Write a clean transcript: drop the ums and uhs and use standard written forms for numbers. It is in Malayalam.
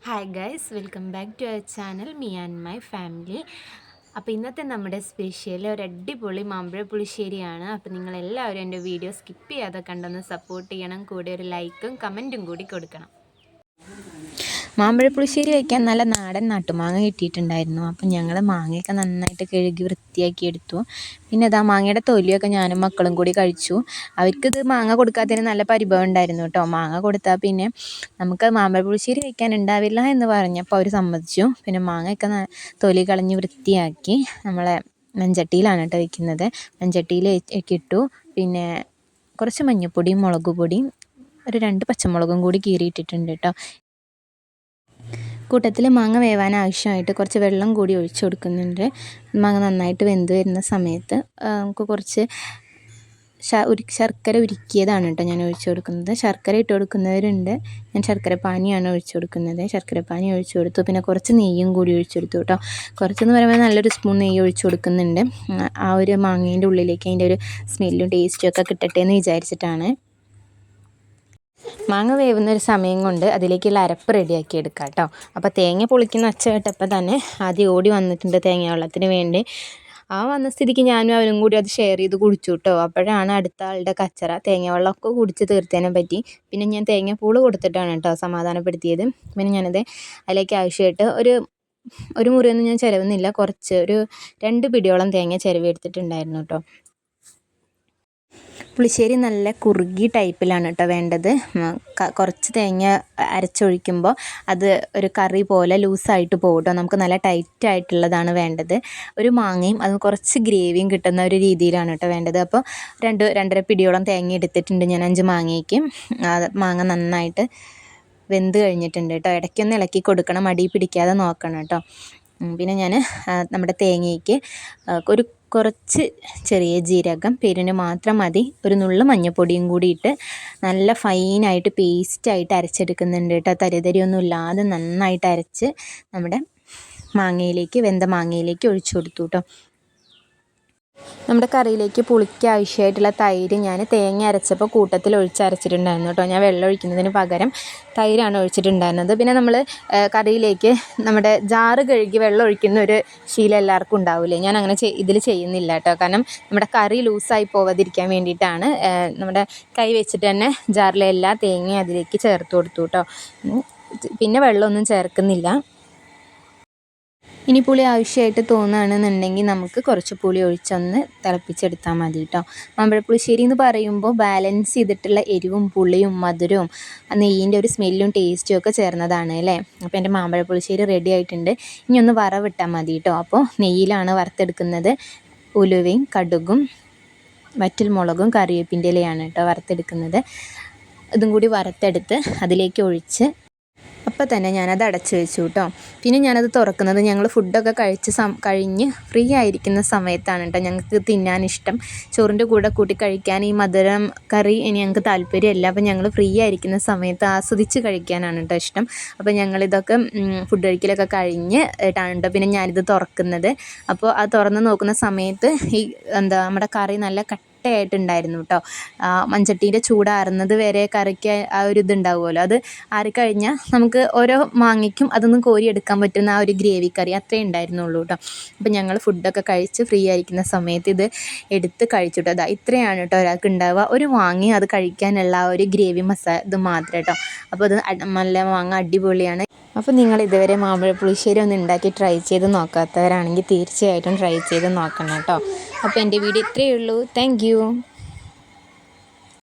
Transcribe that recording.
Hi guys, welcome back to our channel me and my family. അപ്പോൾ ഇന്നത്തെ നമ്മുടെ സ്പെഷ്യൽ ഒരു അടിപൊളി മാമ്പഴ പുളിശ്ശേരിയാണ്. അപ്പോൾ നിങ്ങളെല്ലാവരും എൻ്റെ വീഡിയോ സ്കിപ്പ് ചെയ്യാതെ കണ്ടൊന്ന് സപ്പോർട്ട് ചെയ്യണം. കൂടെ ഒരു ലൈക്കും കമൻറ്റും കൂടി കൊടുക്കണം. മാമ്പഴപ്പുളിശ്ശേരി വയ്ക്കാൻ നല്ല നാടൻ നാട്ടുമാങ്ങ കിട്ടിയിട്ടുണ്ടായിരുന്നു. അപ്പം ഞങ്ങൾ മാങ്ങയൊക്കെ നന്നായിട്ട് കഴുകി വൃത്തിയാക്കി എടുത്തു. പിന്നെ അതാ മാങ്ങയുടെ തൊലിയൊക്കെ ഞാനും മക്കളും കൂടി കഴിച്ചു. അവർക്കിത് മാങ്ങ കൊടുക്കാത്തതിന് നല്ല പരിഭവം ഉണ്ടായിരുന്നു കേട്ടോ. മാങ്ങ കൊടുത്താൽ പിന്നെ നമുക്ക് മാമ്പഴപ്പുളിശ്ശേരി വയ്ക്കാൻ ഉണ്ടാവില്ല എന്ന് പറഞ്ഞപ്പോൾ അവർ സമ്മതിച്ചു. പിന്നെ മാങ്ങയൊക്കെ തൊലി കളഞ്ഞ് വൃത്തിയാക്കി നമ്മളെ മൺചട്ടിയിലാണ് കേട്ടോ വയ്ക്കുന്നത്. മൺചട്ടിയിലേക്ക് ഇട്ടു. പിന്നെ കുറച്ച് മഞ്ഞൾപ്പൊടിയും മുളക് പൊടിയും ഒരു 2 പച്ചമുളകും കൂടി കീറിയിട്ടിട്ടുണ്ട് കേട്ടോ. കൂട്ടത്തിൽ മാങ്ങ വേവാൻ ആവശ്യമായിട്ട് കുറച്ച് വെള്ളം കൂടി ഒഴിച്ചു കൊടുക്കുന്നുണ്ട്. മാങ്ങ നന്നായിട്ട് വെന്ത് വരുന്ന സമയത്ത് നമുക്ക് കുറച്ച് ശർക്കര ഉരുക്കിയതാണ് കേട്ടോ ഞാൻ ഒഴിച്ചു കൊടുക്കുന്നത്. ശർക്കര ഇട്ട് കൊടുക്കുന്നവരുണ്ട്. ഞാൻ ശർക്കര പാനിയാണ് ഒഴിച്ചു കൊടുക്കുന്നത്. ശർക്കര പാനി ഒഴിച്ചു കൊടുത്തു. പിന്നെ കുറച്ച് നെയ്യും കൂടി ഒഴിച്ചു കൊടുത്തു കേട്ടോ. കുറച്ചെന്ന് പറയുമ്പോൾ നല്ലൊരു സ്പൂൺ നെയ്യ് ഒഴിച്ചു കൊടുക്കുന്നുണ്ട്. ആ ഒരു മാങ്ങേൻ്റെ ഉള്ളിലേക്ക് അതിൻ്റെ ഒരു സ്മെല്ലും ടേസ്റ്റും ഒക്കെ കിട്ടട്ടെ എന്ന് വിചാരിച്ചിട്ടാണ്. മാങ്ങ വേവുന്ന ഒരു സമയം കൊണ്ട് അതിലേക്കുള്ള അരപ്പ് റെഡിയാക്കി എടുക്കാം കേട്ടോ. അപ്പോൾ തേങ്ങ പൊളിക്കുന്ന ഒച്ച കേട്ടപ്പോൾ തന്നെ ആദ്യം ഓടി വന്നിട്ടുണ്ട് തേങ്ങ വെള്ളത്തിന് വേണ്ടി. ആ വന്ന സ്ഥിതിക്ക് ഞാനും അവരും കൂടി അത് ഷെയർ ചെയ്ത് കുടിച്ചു കേട്ടോ. അപ്പോഴാണ് അടുത്ത ആളുടെ കച്ചറ. തേങ്ങ വെള്ളമൊക്കെ കുടിച്ച് തീർത്തതിനെ പറ്റി പിന്നെ ഞാൻ തേങ്ങാപ്പൂള് കൊടുത്തിട്ടാണ് കേട്ടോ സമാധാനപ്പെടുത്തിയത്. പിന്നെ ഞാനത് അതിലേക്ക് ആവശ്യമായിട്ട് ഒരു മുറിയൊന്നും ഞാൻ ചിലവുന്നില്ല. കുറച്ച് ഒരു 2 പിടിയോളം തേങ്ങ ചിരവി എടുത്തിട്ടുണ്ടായിരുന്നു കേട്ടോ. പുളിശ്ശേരി നല്ല കുറുകി ടൈപ്പിലാണ് കേട്ടോ വേണ്ടത്. കുറച്ച് തേങ്ങ അരച്ചൊഴിക്കുമ്പോൾ അത് ഒരു കറി പോലെ ലൂസായിട്ട് പോകും കേട്ടോ. നമുക്ക് നല്ല ടൈറ്റായിട്ടുള്ളതാണ് വേണ്ടത്. ഒരു മാങ്ങയും അത് കുറച്ച് ഗ്രേവിയും കിട്ടുന്ന ഒരു രീതിയിലാണ് കേട്ടോ വേണ്ടത്. അപ്പോൾ 2-2.5 പിടിയോളം തേങ്ങ എടുത്തിട്ടുണ്ട് ഞാൻ 5 മാങ്ങയ്ക്ക്. മാങ്ങ നന്നായിട്ട് വെന്ത് കഴിഞ്ഞിട്ടുണ്ട് കേട്ടോ. ഇടയ്ക്കൊന്ന് ഇളക്കി കൊടുക്കണം, അടി പിടിക്കാതെ നോക്കണം കേട്ടോ. പിന്നെ ഞാൻ നമ്മുടെ തേങ്ങയ്ക്ക് കുറച്ച് ചെറിയ ജീരകം പേരിന് മാത്രം മതി, ഒരു നുള്ളു മഞ്ഞൾപ്പൊടിയും കൂടി ഇട്ട് നല്ല ഫൈനായിട്ട് പേസ്റ്റായിട്ട് അരച്ചെടുക്കുന്നുണ്ട് കേട്ടോ. തരിതരിയൊന്നും ഇല്ലാതെ നന്നായിട്ട് അരച്ച് നമ്മുടെ വെന്ത മാങ്ങയിലേക്ക് ഒഴിച്ചു കൊടുത്തു കേട്ടോ. നമ്മുടെ കറിയിലേക്ക് പുളിക്ക് ആവശ്യമായിട്ടുള്ള തൈര് ഞാൻ തേങ്ങ അരച്ചപ്പോൾ കൂട്ടത്തിൽ ഒഴിച്ചരച്ചിട്ടുണ്ടായിരുന്നു കേട്ടോ. ഞാൻ വെള്ളം ഒഴിക്കുന്നതിന് പകരം തൈരാണ് ഒഴിച്ചിട്ടുണ്ടായിരുന്നത്. പിന്നെ നമ്മൾ കറിയിലേക്ക് നമ്മുടെ ജാറ് കഴുകി വെള്ളം ഒഴിക്കുന്ന ഒരു ശീലം എല്ലാവർക്കും ഉണ്ടാവില്ലേ. ഞാൻ അങ്ങനെ ഇതിൽ ചെയ്യുന്നില്ല കേട്ടോ. കാരണം നമ്മുടെ കറി ലൂസായി പോവാതിരിക്കാൻ വേണ്ടിയിട്ടാണ് നമ്മുടെ കൈ വെച്ചിട്ട് തന്നെ ജാറിലെ എല്ലാ തേങ്ങയും അതിലേക്ക് ചേർത്ത് കൊടുത്തു കേട്ടോ. പിന്നെ വെള്ളമൊന്നും ചേർക്കുന്നില്ല. ഇനി പുളി ആവശ്യമായിട്ട് തോന്നുകയാണെന്നുണ്ടെങ്കിൽ നമുക്ക് കുറച്ച് പുളി ഒഴിച്ചൊന്ന് തിളപ്പിച്ചെടുത്താൽ മതി കേട്ടോ. മാമ്പഴപ്പുളിശ്ശേരി എന്ന് പറയുമ്പോൾ ബാലൻസ് ചെയ്തിട്ടുള്ള എരിവും പുളിയും മധുരവും നെയ്യിൻ്റെ ഒരു സ്മെല്ലും ടേസ്റ്റും ഒക്കെ ചേർന്നതാണ് അല്ലേ. അപ്പോൾ എൻ്റെ മാമ്പഴപ്പുളിശ്ശേരി റെഡി ആയിട്ടുണ്ട്. ഇനി ഒന്ന് വറവിട്ടാൽ മതി കേട്ടോ. അപ്പോൾ നെയ്യിലാണ് വറുത്തെടുക്കുന്നത്. ഉലുവയും കടുകും വറ്റൽമുളകും കറിവേപ്പിൻ്റെ ഇലയാണ് കേട്ടോ വറുത്തെടുക്കുന്നത്. ഇതും കൂടി വറുത്തെടുത്ത് അതിലേക്ക് ഒഴിച്ച് അപ്പോൾ തന്നെ ഞാനത് അടച്ചു വെച്ചു കേട്ടോ. പിന്നെ ഞാനത് തുറക്കുന്നത് ഞങ്ങൾ ഫുഡൊക്കെ കഴിഞ്ഞ് ഫ്രീ ആയിരിക്കുന്ന സമയത്താണ് കേട്ടോ. ഞങ്ങൾക്ക് തിന്നാനിഷ്ടം ചോറിൻ്റെ കൂടെ കൂട്ടി കഴിക്കാൻ ഈ മധുരം കറി ഞങ്ങൾക്ക് താല്പര്യമല്ല. അപ്പോൾ ഞങ്ങൾ ഫ്രീ ആയിരിക്കുന്ന സമയത്ത് ആസ്വദിച്ച് കഴിക്കാനാണ് കേട്ടോ ഇഷ്ടം. അപ്പോൾ ഞങ്ങളിതൊക്കെ ഫുഡ് കഴിക്കലൊക്കെ കഴിഞ്ഞ് ാണ് കേട്ടോ പിന്നെ ഞാനിത് തുറക്കുന്നത്. അപ്പോൾ അത് തുറന്ന് നോക്കുന്ന സമയത്ത് നമ്മുടെ കറി നല്ല കട്ടയായിട്ടുണ്ടായിരുന്നു കേട്ടോ. മൺചട്ടിയുടെ ചൂടാറുന്നത് വരെ കറിക്ക് ആ ഒരു ഇതുണ്ടാവുമല്ലോ, അത് ആറിക്കഴിഞ്ഞാൽ നമുക്ക് ഓരോ മാങ്ങയ്ക്കും അതൊന്ന് കോരിയെടുക്കാൻ പറ്റുന്ന ആ ഒരു ഗ്രേവി കറി അത്രേ ഉണ്ടായിരുന്നുള്ളൂ കേട്ടോ. അപ്പോൾ ഞങ്ങൾ ഫുഡൊക്കെ കഴിച്ച് ഫ്രീ ആയിരിക്കുന്ന സമയത്ത് ഇത് എടുത്ത് കഴിച്ചു കേട്ടോ. ഇത്രയാണ് കേട്ടോ ഒരാൾക്ക് ഉണ്ടാവുക. ഒരു മാങ്ങ അത് കഴിക്കാനുള്ള ആ ഒരു ഗ്രേവി ഇത് മാത്രം കേട്ടോ. അപ്പോൾ അത് നല്ല മാങ്ങ അടിപൊളിയാണ്. അപ്പോൾ നിങ്ങൾ ഇതുവരെ മാമ്പഴപ്പുളിശ്ശേരി ഒന്ന് ഉണ്ടാക്കി ട്രൈ ചെയ്ത് നോക്കാത്തവരാണെങ്കിൽ തീർച്ചയായിട്ടും ട്രൈ ചെയ്ത് നോക്കണം കേട്ടോ. അപ്പോൾ എൻ്റെ വീഡിയോ ഇത്രയേ ഉള്ളൂ. Thank you.